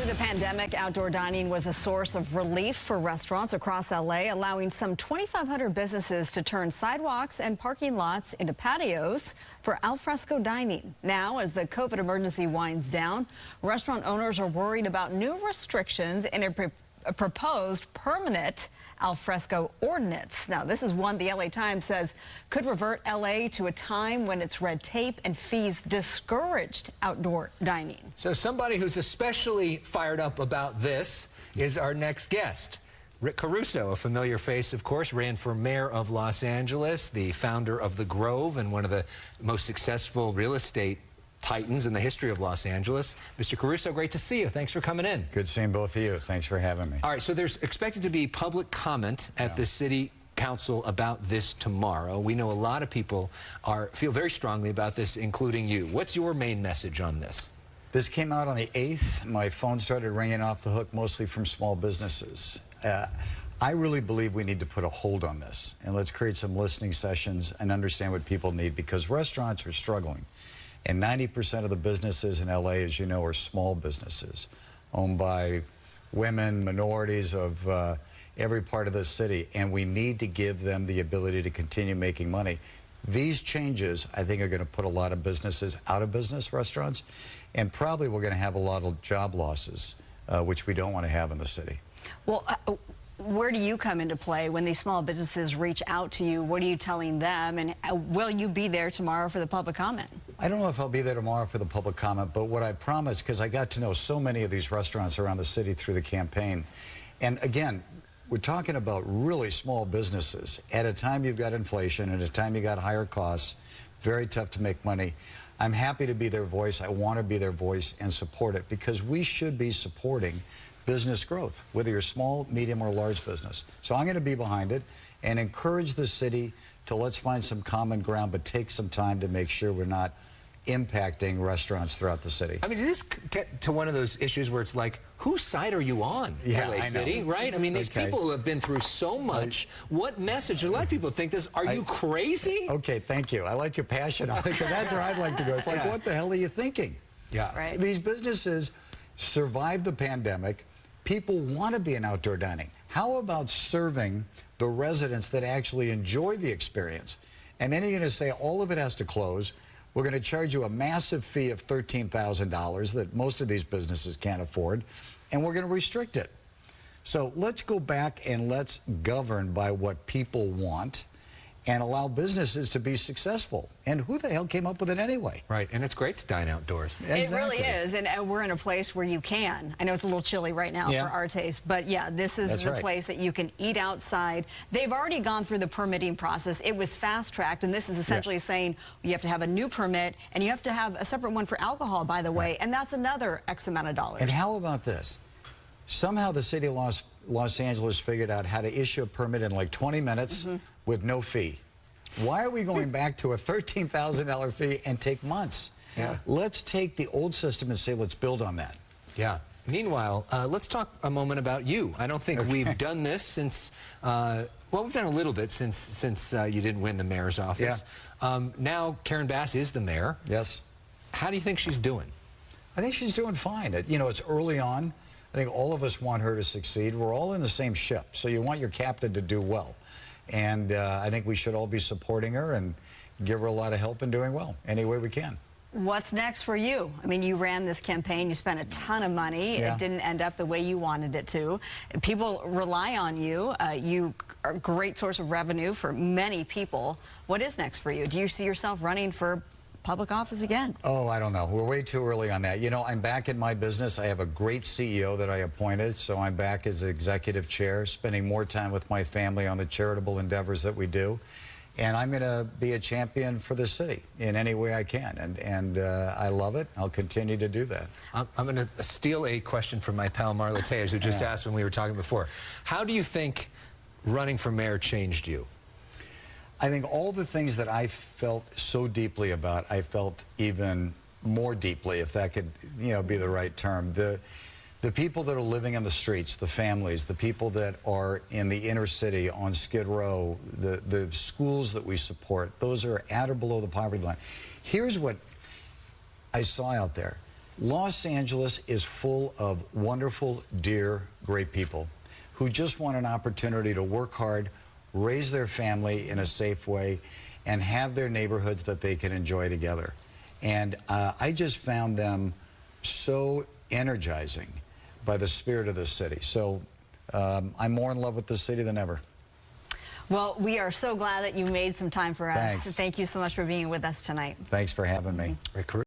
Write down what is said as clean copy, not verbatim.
Through the pandemic, outdoor dining was a source of relief for restaurants across LA, allowing some 2,500 businesses to turn sidewalks and parking lots into patios for al fresco dining. Now, as the COVID emergency winds down, restaurant owners are worried about new restrictions in a proposed permanent al fresco ordinance. Now, this is one the LA Times says could revert LA to a time when its red tape and fees discouraged outdoor dining. So somebody who's especially fired up about this is our next guest. Rick Caruso, a familiar face, of course, ran for mayor of Los Angeles, the founder of The Grove and one of the most successful real estate titans in the history of Los Angeles. Mr. Caruso, great to see you. Thanks for coming in. Good seeing both of you. Thanks for having me. All right, so there's expected to be public comment at the city council about this tomorrow. We know a lot of people feel very strongly about this, including you. What's your main message on this? This came out on the 8th. My phone started ringing off the hook, mostly from small businesses. I really believe we need to put a hold on this, and let's create some listening sessions and understand what people need, because restaurants are struggling. And 90% of the businesses in LA, as you know, are small businesses owned by women, minorities of every part of the city, and we need to give them the ability to continue making money. These changes, I think, are going to put a lot of businesses out of business, restaurants, and probably we're going to have a lot of job losses, which we don't want to have in the city. Well, where do you come into play when these small businesses reach out to you? What are you telling them? And will you be there tomorrow for the public comment? I don't know if I'll be there tomorrow for the public comment, but what I promise, because I got to know so many of these restaurants around the city through the campaign, and again, we're talking about really small businesses. At a time you've got inflation, at a time you got higher costs, very tough to make money. I'm happy to be their voice. I want to be their voice and support it, because we should be supporting business growth, whether you're small, medium, or large business. So I'm going to be behind it and encourage the city to let's find some common ground, but take some time to make sure we're not impacting restaurants throughout the city. I mean, does this get to one of those issues where it's like, whose side are you on, LA City, right? I mean, these people who have been through so much, what message? A lot of people think this, are you crazy? Okay, thank you. I like your passion on it, because that's where I'd like to go. It's like, what the hell are you thinking? Yeah. Right. These businesses survived the pandemic. People want to be in outdoor dining. How about serving the residents that actually enjoy the experience? And then you're going to say all of it has to close. We're going to charge you a massive fee of $13,000 that most of these businesses can't afford, and we're going to restrict it. So let's go back and let's govern by what people want and allow businesses to be successful. And who the hell came up with it anyway? Right, and it's great to dine outdoors. Exactly. It really is, and we're in a place where you can. I know it's a little chilly right now for our taste, but yeah, this is the place that you can eat outside. They've already gone through the permitting process. It was fast-tracked, and this is essentially saying you have to have a new permit, and you have to have a separate one for alcohol, by the way, and that's another X amount of dollars. And how about this? Somehow the city of Los Angeles figured out how to issue a permit in like 20 minutes with no fee. Why are we going back to a $13,000 fee and take months? Yeah. Let's take the old system and say, let's build on that. Yeah. Meanwhile, let's talk a moment about you. I don't think we've done this since, well, we've done a little bit since you didn't win the mayor's office. Yeah. Now Karen Bass is the mayor. Yes. How do you think she's doing? I think she's doing fine. You know, it's early on. I think all of us want her to succeed. We're all in the same ship, so you want your captain to do well. And I think we should all be supporting her and give her a lot of help in doing well any way we can. What's next for you? I mean, you ran this campaign, you spent a ton of money. It didn't end up the way you wanted it to. People rely on you. You are a great source of revenue for many people. What is next for you? Do you see yourself running for public office again? Oh, I don't know. We're way too early on that. You know, I'm back in my business. I have a great CEO that I appointed, so I'm back as executive chair, spending more time with my family on the charitable endeavors that we do. And I'm going to be a champion for the city in any way I can. And I love it. I'll continue to do that. I'm going to steal a question from my pal Marla Tejas, who just asked when we were talking before. How do you think running for mayor changed you? I think all the things that I felt so deeply about, I felt even more deeply, if that could, you know, be the right term. The people that are living in the streets, the families, the people that are in the inner city on Skid Row, the schools that we support, those are at or below the poverty line. Here's what I saw out there. Los Angeles is full of wonderful, dear, great people who just want an opportunity to work hard, raise their family in a safe way, and have their neighborhoods that they can enjoy together. And I just found them so energizing by the spirit of the city. So I'm more in love with the city than ever. Well, we are so glad that you made some time for us. Thanks. Thank you so much for being with us tonight. Thanks for having me. Rick Caruso.